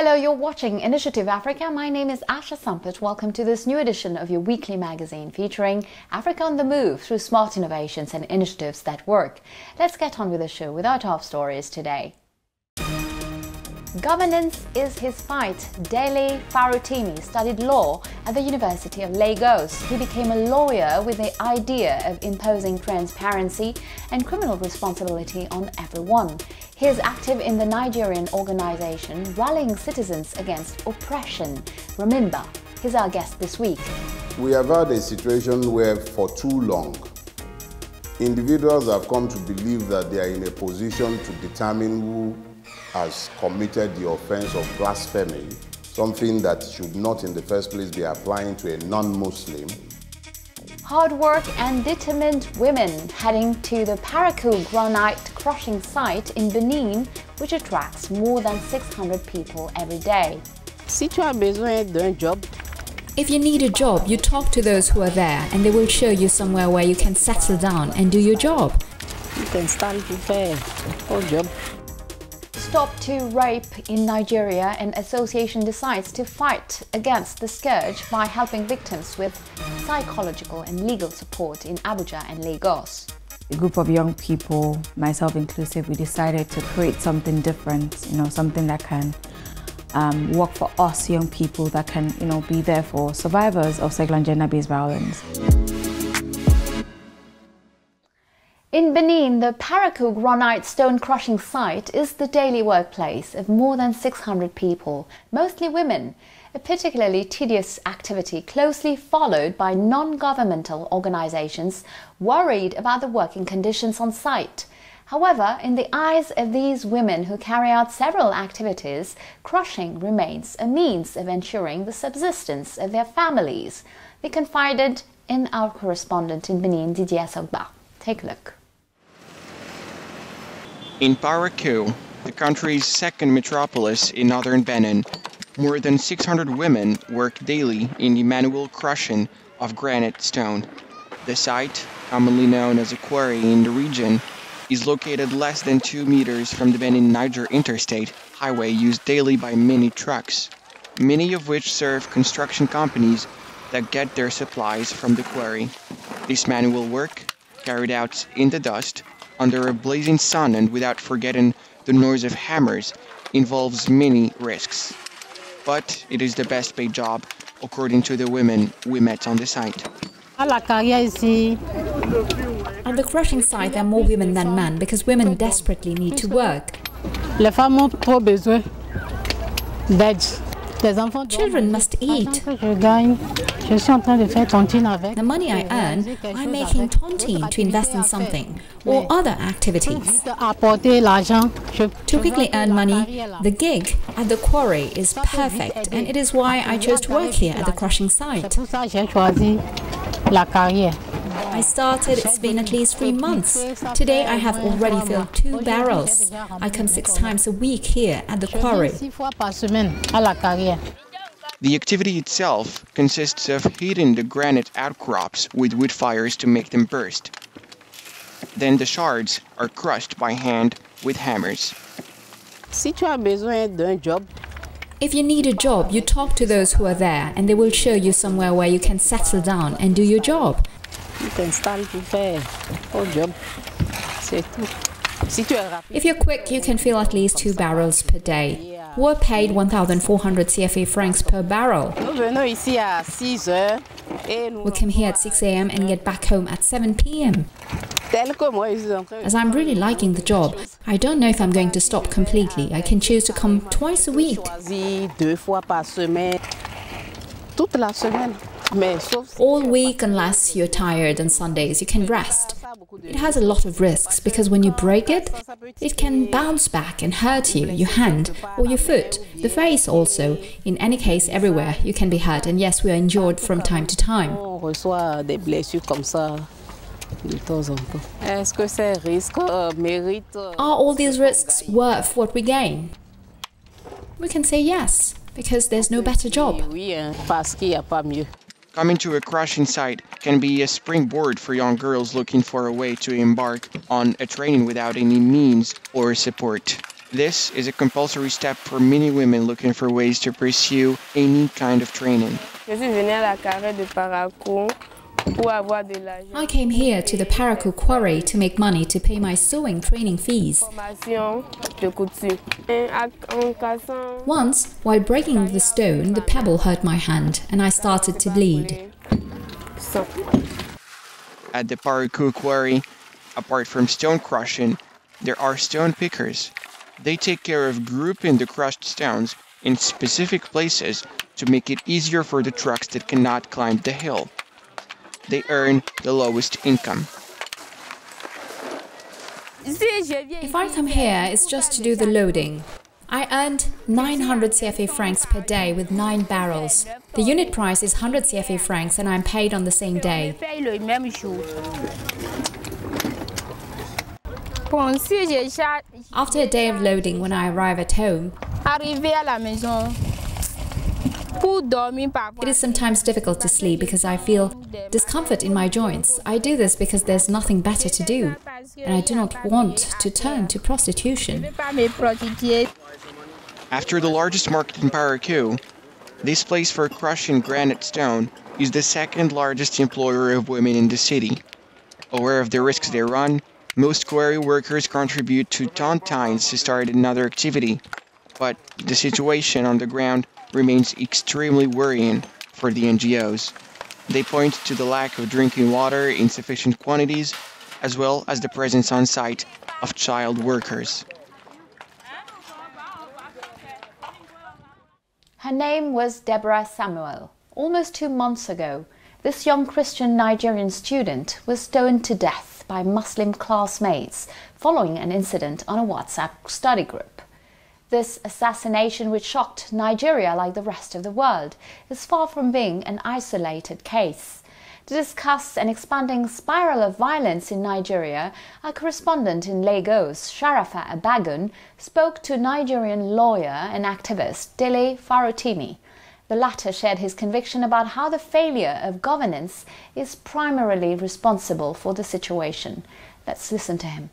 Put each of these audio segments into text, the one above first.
Hello, you're watching Initiative Africa. My name is Asha Sampath. Welcome to this new edition of your weekly magazine featuring Africa on the move through smart innovations and initiatives that work. Let's get on with the show with our top stories today. Governance is his fight. Dele Farutimi studied law at the University of Lagos. He became a lawyer with the idea of imposing transparency and criminal responsibility on everyone. He is active in the Nigerian organization rallying citizens against oppression. Remember, he's our guest this week. We have had a situation where for too long, individuals have come to believe that they are in a position to determine who has committed the offense of blasphemy, something that should not in the first place be applying to a non-Muslim. Hard work and determined women heading to the Parakou granite crushing site in Benin, which attracts more than 600 people every day. If you need a job, you talk to those who are there and they will show you somewhere where you can settle down and do your job. Stop to Rape in Nigeria, an association decides to fight against the scourge by helping victims with psychological and legal support in Abuja and Lagos. A group of young people, myself inclusive, we decided to create something different, something that can work for us young people, that can, be there for survivors of sexual and gender-based violence. In Benin, the Parakou granite stone crushing site is the daily workplace of more than 600 people, mostly women, a particularly tedious activity closely followed by non-governmental organizations worried about the working conditions on site. However, in the eyes of these women who carry out several activities, crushing remains a means of ensuring the subsistence of their families. They confided in our correspondent in Benin, Didier Sogba. Take a look. In Parakou, the country's second metropolis in northern Benin, more than 600 women work daily in the manual crushing of granite stone. The site, commonly known as a quarry in the region, is located less than 2 meters from the Benin-Niger interstate highway used daily by many trucks, many of which serve construction companies that get their supplies from the quarry. This manual work, carried out in the dust, under a blazing sun and without forgetting the noise of hammers, involves many risks. But it is the best paid job, according to the women we met on the site. At the crushing site, there are more women than men because women desperately need to work. Children must eat. The money I earn, I'm making tontine to invest in something or other activities. To quickly earn money, the gig at the quarry is perfect, and it is why I chose to work here at the crushing site. I started, it's been at least 3 months. Today I have already filled 2 barrels. I come 6 times a week here at the quarry. The activity itself consists of heating the granite outcrops with wood fires to make them burst. Then the shards are crushed by hand with hammers. If you need a job, you talk to those who are there and they will show you somewhere where you can settle down and do your job. If you're quick, you can fill at least 2 barrels per day. We're paid 1,400 CFA francs per barrel. We come here at 6 a.m. and get back home at 7 p.m. As I'm really liking the job, I don't know if I'm going to stop completely. I can choose to come twice a week. All week, unless you're tired on Sundays, you can rest. It has a lot of risks because when you break it, it can bounce back and hurt you, your hand or your foot, the face also. In any case, everywhere you can be hurt, and yes, we are injured from time to time. Are all these risks worth what we gain? We can say yes, because there's no better job. Coming to a crushing site can be a springboard for young girls looking for a way to embark on a training without any means or support. This is a compulsory step for many women looking for ways to pursue any kind of training. I came here to the Parakou quarry to make money to pay my sewing training fees. Once, while breaking the stone, the pebble hurt my hand and I started to bleed. At the Parakou quarry, apart from stone crushing, there are stone pickers. They take care of grouping the crushed stones in specific places to make it easier for the trucks that cannot climb the hill. They earn the lowest income. If I come here, it's just to do the loading. I earned 900 CFA francs per day with 9 barrels. The unit price is 100 CFA francs and I'm paid on the same day. After a day of loading, when I arrive at home, it is sometimes difficult to sleep because I feel discomfort in my joints. I do this because there's nothing better to do, and I do not want to turn to prostitution. After the largest market in Parakou, this place for crushing granite stone is the second largest employer of women in the city. Aware of the risks they run, most quarry workers contribute to tontines to start another activity, but the situation on the ground remains extremely worrying for the NGOs. They point to the lack of drinking water in sufficient quantities, as well as the presence on site of child workers. Her name was Deborah Samuel. Almost 2 months ago, this young Christian Nigerian student was stoned to death by Muslim classmates following an incident on a WhatsApp study group. This assassination, which shocked Nigeria like the rest of the world, is far from being an isolated case. To discuss an expanding spiral of violence in Nigeria, our correspondent in Lagos, Sharafa Abagun, spoke to Nigerian lawyer and activist Dele Farotimi. The latter shared his conviction about how the failure of governance is primarily responsible for the situation. Let's listen to him.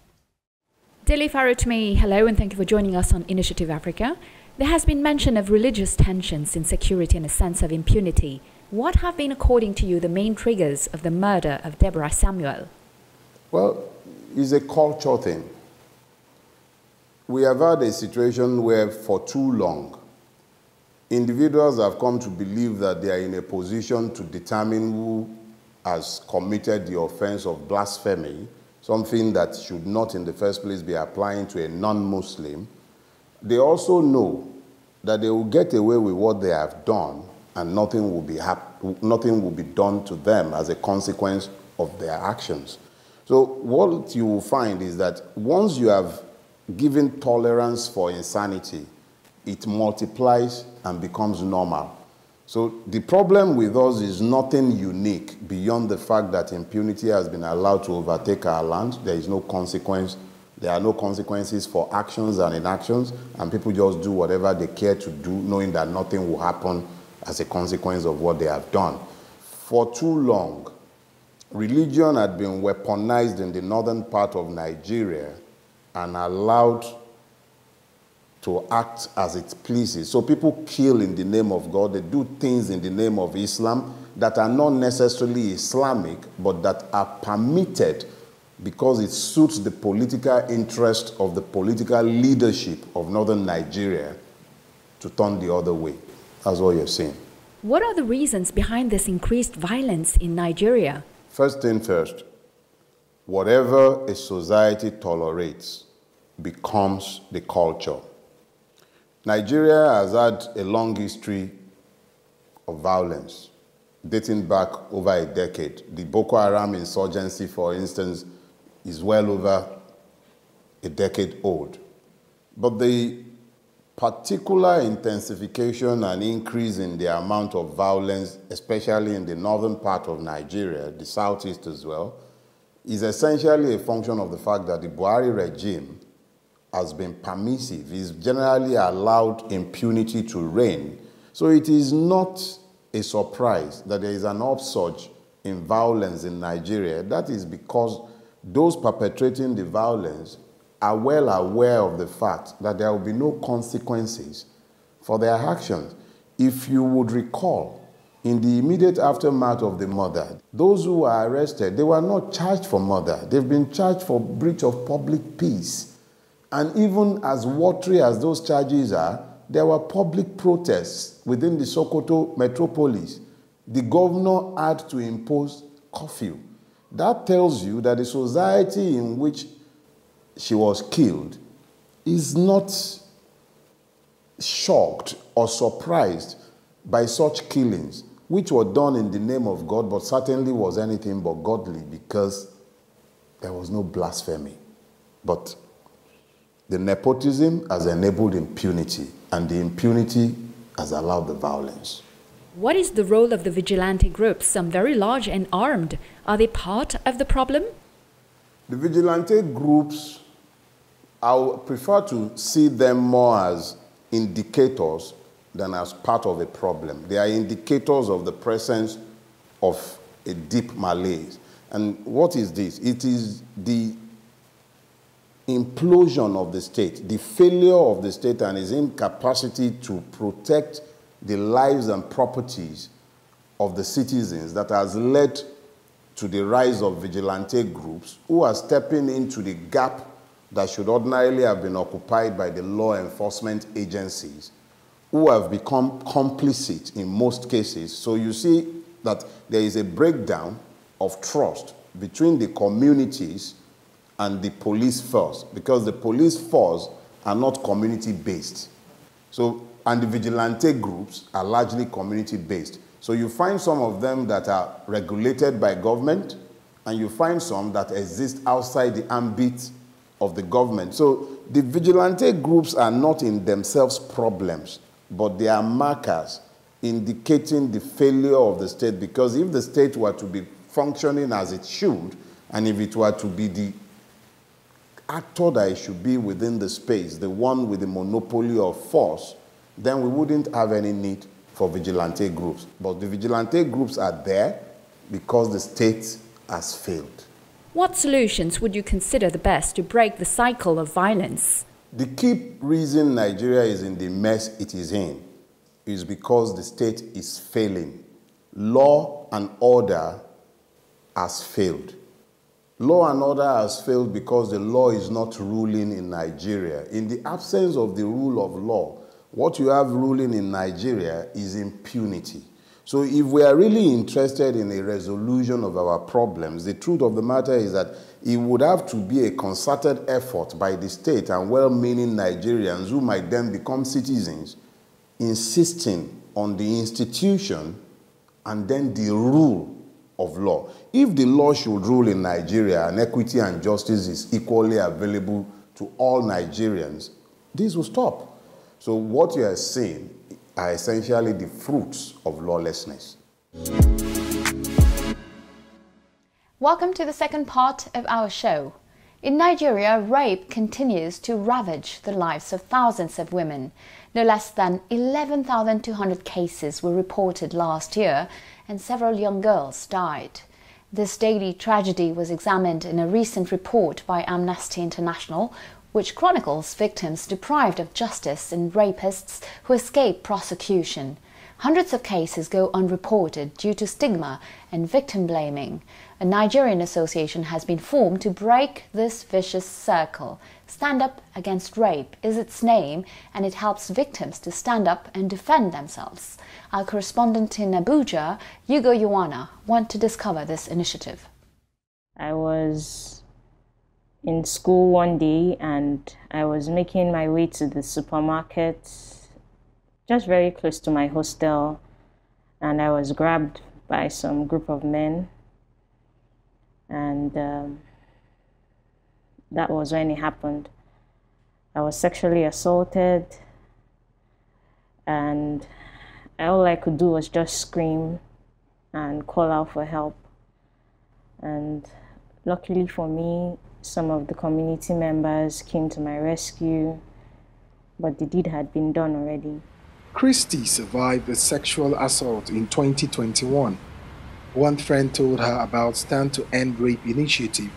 Dele Farotimi, hello and thank you for joining us on Initiative Africa. There has been mention of religious tensions, insecurity and a sense of impunity. What have been, according to you, the main triggers of the murder of Deborah Samuel? Well, it's a culture thing. We have had a situation where for too long, individuals have come to believe that they are in a position to determine who has committed the offense of blasphemy, something that should not in the first place be applying to a non-Muslim. They also know that they will get away with what they have done and nothing will be done to them as a consequence of their actions. So what you will find is that once you have given tolerance for insanity, it multiplies and becomes normal. So the problem with us is nothing unique beyond the fact that impunity has been allowed to overtake our land. There is no consequence. There are no consequences for actions and inactions, and people just do whatever they care to do, knowing that nothing will happen as a consequence of what they have done. For too long, religion had been weaponized in the northern part of Nigeria and allowed to act as it pleases. So people kill in the name of God. They do things in the name of Islam that are not necessarily Islamic, but that are permitted because it suits the political interest of the political leadership of northern Nigeria to turn the other way. That's what you're seeing. What are the reasons behind this increased violence in Nigeria? First thing first, whatever a society tolerates becomes the culture. Nigeria has had a long history of violence, dating back over a decade. The Boko Haram insurgency, for instance, is well over a decade old. But the particular intensification and increase in the amount of violence, especially in the northern part of Nigeria, the southeast as well, is essentially a function of the fact that the Buhari regime has been permissive. He's generally allowed impunity to reign. So it is not a surprise that there is an upsurge in violence in Nigeria. That is because those perpetrating the violence are well aware of the fact that there will be no consequences for their actions. If you would recall, in the immediate aftermath of the murder, those who were arrested, they were not charged for murder. They've been charged for breach of public peace. And even as watery as those charges are, there were public protests within the Sokoto metropolis. The governor had to impose curfew. That tells you that the society in which she was killed is not shocked or surprised by such killings, which were done in the name of God, but certainly was anything but godly, because there was no blasphemy. But the nepotism has enabled impunity, and the impunity has allowed the violence. What is the role of the vigilante groups, some very large and armed? Are they part of the problem? The vigilante groups, I would prefer to see them more as indicators than as part of a problem. They are indicators of the presence of a deep malaise. And what is this? It is the implosion of the state, the failure of the state and its incapacity to protect the lives and properties of the citizens that has led to the rise of vigilante groups who are stepping into the gap that should ordinarily have been occupied by the law enforcement agencies, who have become complicit in most cases. So you see that there is a breakdown of trust between the communities and the police force, because the police force are not community-based. So, and the vigilante groups are largely community-based. So you find some of them that are regulated by government, and you find some that exist outside the ambit of the government. So the vigilante groups are not in themselves problems, but they are markers indicating the failure of the state, because if the state were to be functioning as it should, and if it were to be the actor that it should be within the space, the one with the monopoly of force, then we wouldn't have any need for vigilante groups. But the vigilante groups are there because the state has failed. What solutions would you consider the best to break the cycle of violence? The key reason Nigeria is in the mess it is in is because the state is failing. Law and order has failed. Law and order has failed because the law is not ruling in Nigeria. In the absence of the rule of law, what you have ruling in Nigeria is impunity. So if we are really interested in a resolution of our problems, the truth of the matter is that it would have to be a concerted effort by the state and well-meaning Nigerians who might then become citizens, insisting on the institution and then the rule of law. If the law should rule in Nigeria and equity and justice is equally available to all Nigerians, this will stop. So what you are seeing are essentially the fruits of lawlessness. Welcome to the second part of our show. In Nigeria, rape continues to ravage the lives of thousands of women. No less than 11,200 cases were reported last year, and several young girls died. This daily tragedy was examined in a recent report by Amnesty International, which chronicles victims deprived of justice and rapists who escape prosecution. Hundreds of cases go unreported due to stigma and victim blaming. A Nigerian association has been formed to break this vicious circle. Stand Up Against Rape is its name, and it helps victims to stand up and defend themselves. Our correspondent in Abuja, Hugo Yuana, wants to discover this initiative. I was in school one day and I was making my way to the supermarket just very close to my hostel, and I was grabbed by some group of men, and that was when it happened. I was sexually assaulted, and all I could do was just scream and call out for help. And luckily for me, some of the community members came to my rescue, but the deed had been done already. Christy survived a sexual assault in 2021. One friend told her about Stand to End Rape initiative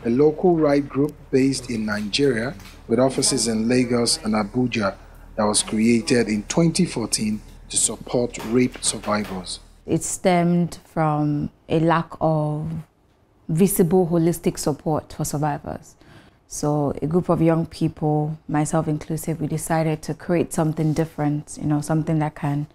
a local right group based in Nigeria with offices in Lagos and Abuja that was created in 2014 to support rape survivors. It stemmed from a lack of visible holistic support for survivors. So a group of young people, myself inclusive, we decided to create something different, something that can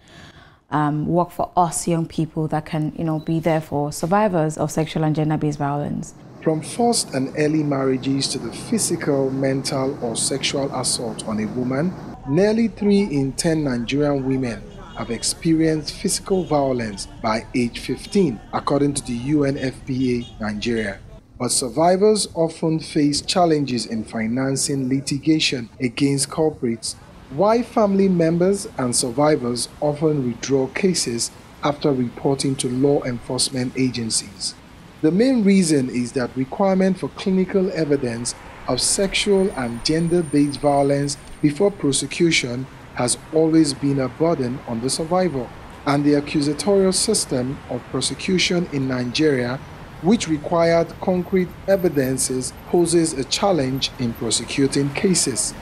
work for us young people, that can, be there for survivors of sexual and gender-based violence. From forced and early marriages to the physical, mental, or sexual assault on a woman, nearly 3 in 10 Nigerian women have experienced physical violence by age 15, according to the UNFPA Nigeria. But survivors often face challenges in financing litigation against culprits, while family members and survivors often withdraw cases after reporting to law enforcement agencies. The main reason is that requirement for clinical evidence of sexual and gender-based violence before prosecution has always been a burden on the survivor, and the accusatorial system of prosecution in Nigeria, which required concrete evidences, poses a challenge in prosecuting cases.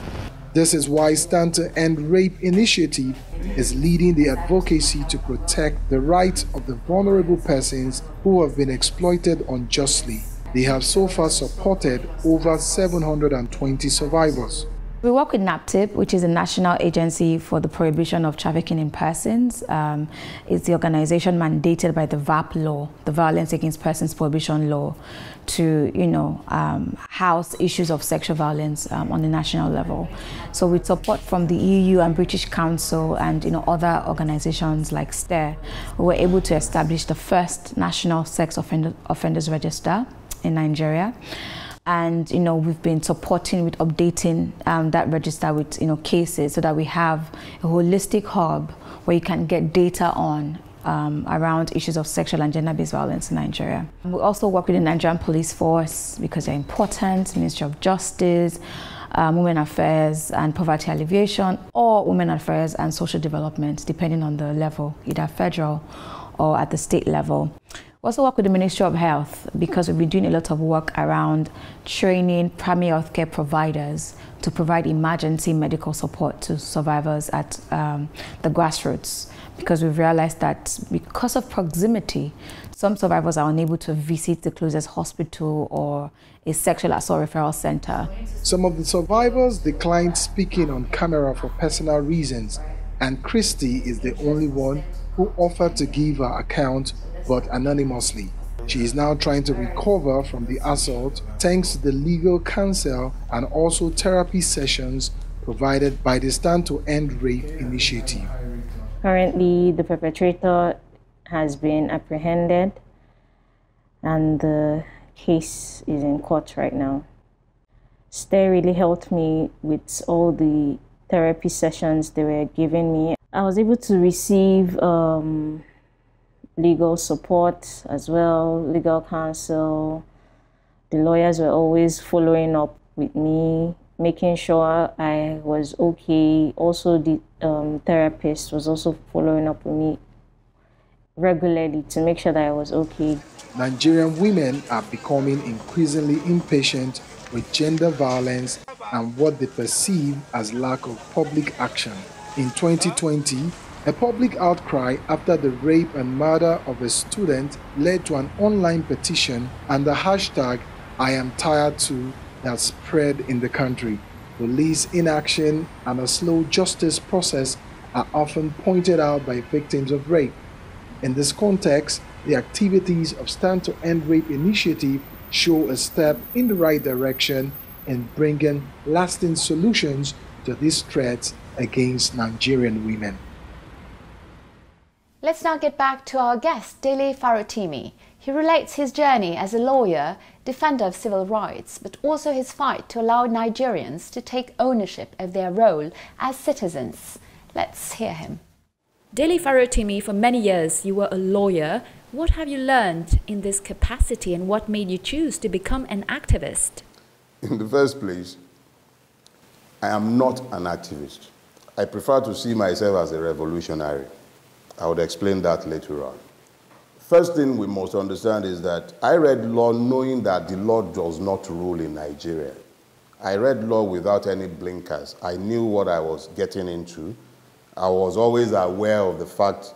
This is why Stand to End Rape initiative is leading the advocacy to protect the rights of the vulnerable persons who have been exploited unjustly. They have so far supported over 720 survivors. We work with NAPTIP, which is the National Agency for the Prohibition of Trafficking in Persons. It's the organization mandated by the VAP law, the Violence Against Persons Prohibition law, to house issues of sexual violence on the national level. So with support from the EU and British Council and other organizations like STAIR, we were able to establish the first national sex offenders register in Nigeria. And we've been supporting with updating that register with cases, so that we have a holistic hub where you can get data on around issues of sexual and gender-based violence in Nigeria. We also work with the Nigerian Police Force because they're important, Ministry of Justice, Women Affairs and Poverty Alleviation, or Women Affairs and Social Development, depending on the level, either federal or at the state level. We also work with the Ministry of Health because we've been doing a lot of work around training primary healthcare providers to provide emergency medical support to survivors at the grassroots, because we've realized that because of proximity, some survivors are unable to visit the closest hospital or a sexual assault referral center. Some of the survivors declined speaking on camera for personal reasons, and Christy is the only one who offered to give her account, but anonymously. She is now trying to recover from the assault thanks to the legal counsel and also therapy sessions provided by the Stand to End Rape initiative. Currently, the perpetrator has been apprehended and the case is in court right now. STAIR really helped me with all the therapy sessions they were giving me. I was able to receive legal support as well, legal counsel. The lawyers were always following up with me, making sure I was okay. Also, the therapist was also following up with me regularly to make sure that I was okay. Nigerian women are becoming increasingly impatient with gender violence and what they perceive as lack of public action. In 2020, a public outcry after the rape and murder of a student led to an online petition and the hashtag #IamTiredToo that spread in the country. Police inaction and a slow justice process are often pointed out by victims of rape. In this context, the activities of Stand to End Rape initiative show a step in the right direction in bringing lasting solutions to these threats against Nigerian women. Let's now get back to our guest, Dele Farotimi. He relates his journey as a lawyer, defender of civil rights, but also his fight to allow Nigerians to take ownership of their role as citizens. Let's hear him. Dele Farotimi, for many years you were a lawyer. What have you learned in this capacity and what made you choose to become an activist? In the first place, I am not an activist. I prefer to see myself as a revolutionary. I would explain that later on. First thing we must understand is that I read law knowing that the law does not rule in Nigeria. I read law without any blinkers. I knew what I was getting into. I was always aware of the fact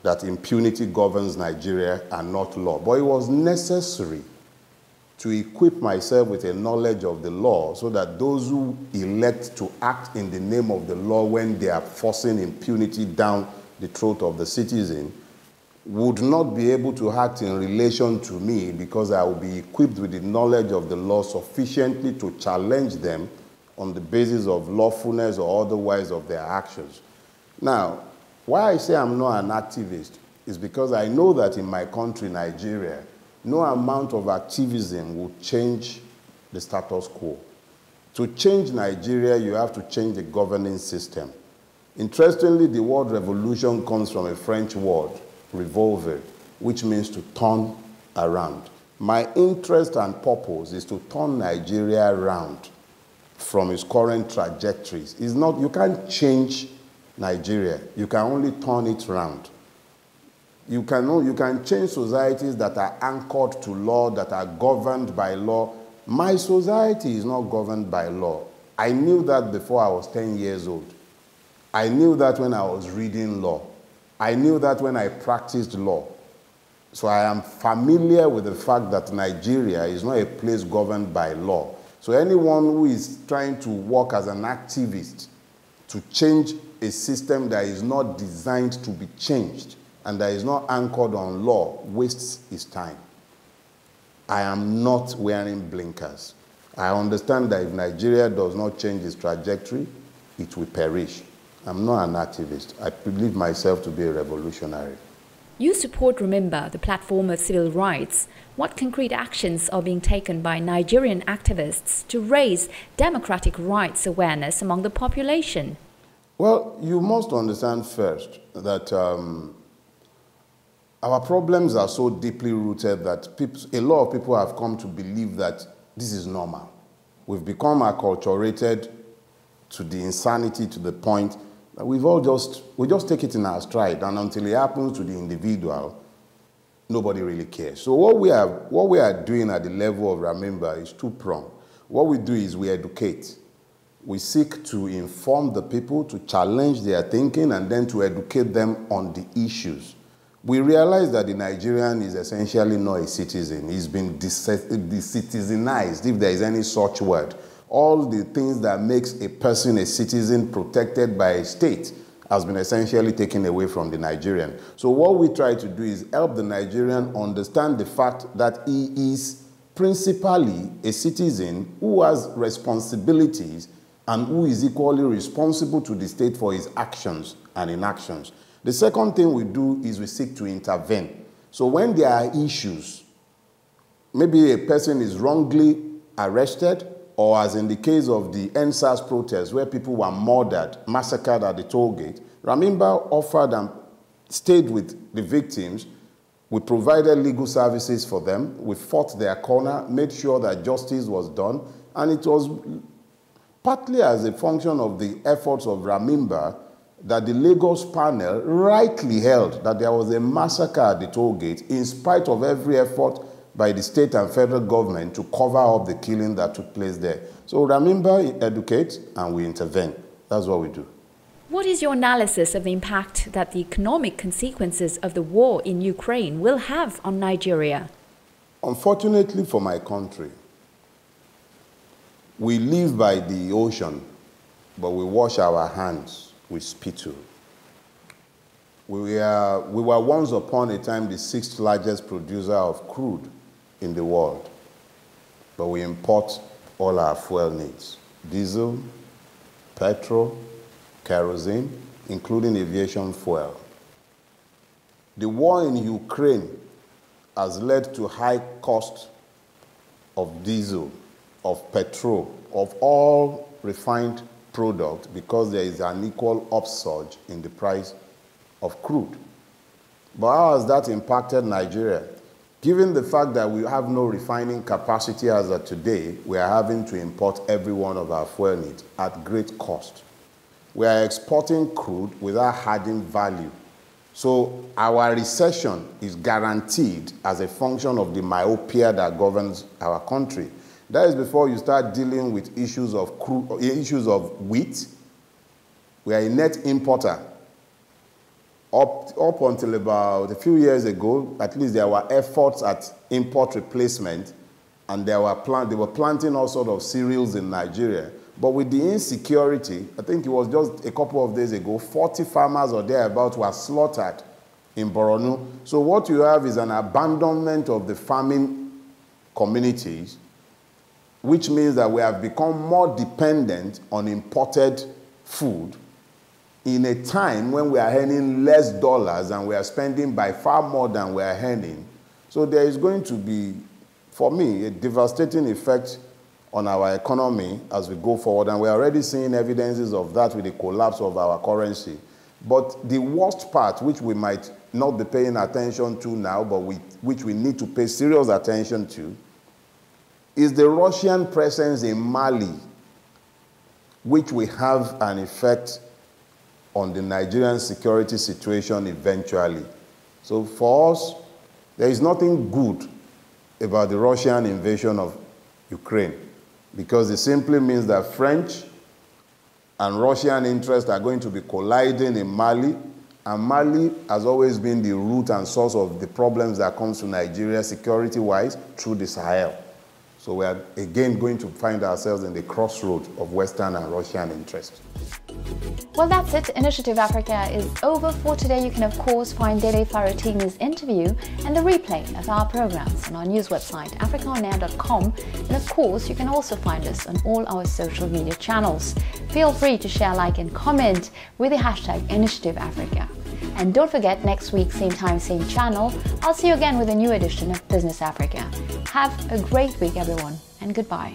that impunity governs Nigeria and not law. But it was necessary to equip myself with a knowledge of the law so that those who elect to act in the name of the law when they are forcing impunity down the throat of the citizen would not be able to act in relation to me, because I will be equipped with the knowledge of the law sufficiently to challenge them on the basis of lawfulness or otherwise of their actions. Now, why I say I'm not an activist is because I know that in my country, Nigeria, no amount of activism will change the status quo. To change Nigeria, you have to change the governing system. Interestingly, the word revolution comes from a French word, revolver, which means to turn around. My interest and purpose is to turn Nigeria around from its current trajectories. It's not, you can't change Nigeria, you can only turn it around. You can change societies that are anchored to law, that are governed by law. My society is not governed by law. I knew that before I was 10 years old. I knew that when I was reading law. I knew that when I practiced law. So I am familiar with the fact that Nigeria is not a place governed by law. So anyone who is trying to work as an activist to change a system that is not designed to be changed and that is not anchored on law wastes his time. I am not wearing blinkers. I understand that if Nigeria does not change its trajectory, it will perish. I'm not an activist. I believe myself to be a revolutionary. You support Remember, the platform of civil rights. What concrete actions are being taken by Nigerian activists to raise democratic rights awareness among the population? Well, you must understand first that our problems are so deeply rooted that a lot of people have come to believe that this is normal. We've become acculturated to the insanity, to the point that we just take it in our stride, and until it happens to the individual, nobody really cares. So what we are doing at the level of Remember is two-pronged. What we do is we educate. We seek to inform the people, to challenge their thinking, and then to educate them on the issues. We realize that the Nigerian is essentially not a citizen. He's been decitizenized, if there is any such word. All the things that makes a person a citizen protected by a state has been essentially taken away from the Nigerian. So what we try to do is help the Nigerian understand the fact that he is principally a citizen who has responsibilities and who is equally responsible to the state for his actions and inactions. The second thing we do is we seek to intervene. So when there are issues, maybe a person is wrongly arrested, or as in the case of the NSAS protests where people were murdered, massacred at the toll gate, Remember offered and stayed with the victims. We provided legal services for them. We fought their corner, made sure that justice was done, and it was partly as a function of the efforts of Remember that the Lagos panel rightly held that there was a massacre at the toll gate in spite of every effort by the state and federal government to cover up the killing that took place there. So Remember educates and we intervene. That's what we do. What is your analysis of the impact that the economic consequences of the war in Ukraine will have on Nigeria? Unfortunately for my country, we live by the ocean, but we wash our hands with spittle. We were once upon a time the 6th largest producer of crude in the world, but we import all our fuel needs: diesel, petrol, kerosene, including aviation fuel. The war in Ukraine has led to high cost of diesel, of petrol, of all refined products, because there is an equal upsurge in the price of crude. But how has that impacted Nigeria? Given the fact that we have no refining capacity as of today, we are having to import every one of our fuel needs at great cost. We are exporting crude without adding value. So our recession is guaranteed as a function of the myopia that governs our country. That is before you start dealing with issues of wheat. We are a net importer. Up until about a few years ago, at least there were efforts at import replacement, and they were planting all sorts of cereals in Nigeria. But with the insecurity, I think it was just a couple of days ago, 40 farmers or thereabouts were slaughtered in Borno. So what you have is an abandonment of the farming communities, which means that we have become more dependent on imported food in a time when we are earning less dollars and we are spending by far more than we are earning. So there is going to be, for me, a devastating effect on our economy as we go forward, and we're already seeing evidences of that with the collapse of our currency. But the worst part, which we might not be paying attention to now, but which we need to pay serious attention to, is the Russian presence in Mali, which will have an effect on the Nigerian security situation eventually. So for us, there is nothing good about the Russian invasion of Ukraine, because it simply means that French and Russian interests are going to be colliding in Mali, and Mali has always been the root and source of the problems that comes to Nigeria security-wise through the Sahel. So we are again going to find ourselves in the crossroads of Western and Russian interests. Well, that's it. Initiative Africa is over for today. You can, of course, find Dele Faratini's interview and the replay of our programs on our news website, africaonair.com. And, of course, you can also find us on all our social media channels. Feel free to share, like, and comment with the hashtag Initiative Africa. And don't forget, next week, same time, same channel, I'll see you again with a new edition of Business Africa. Have a great week, everyone, and goodbye.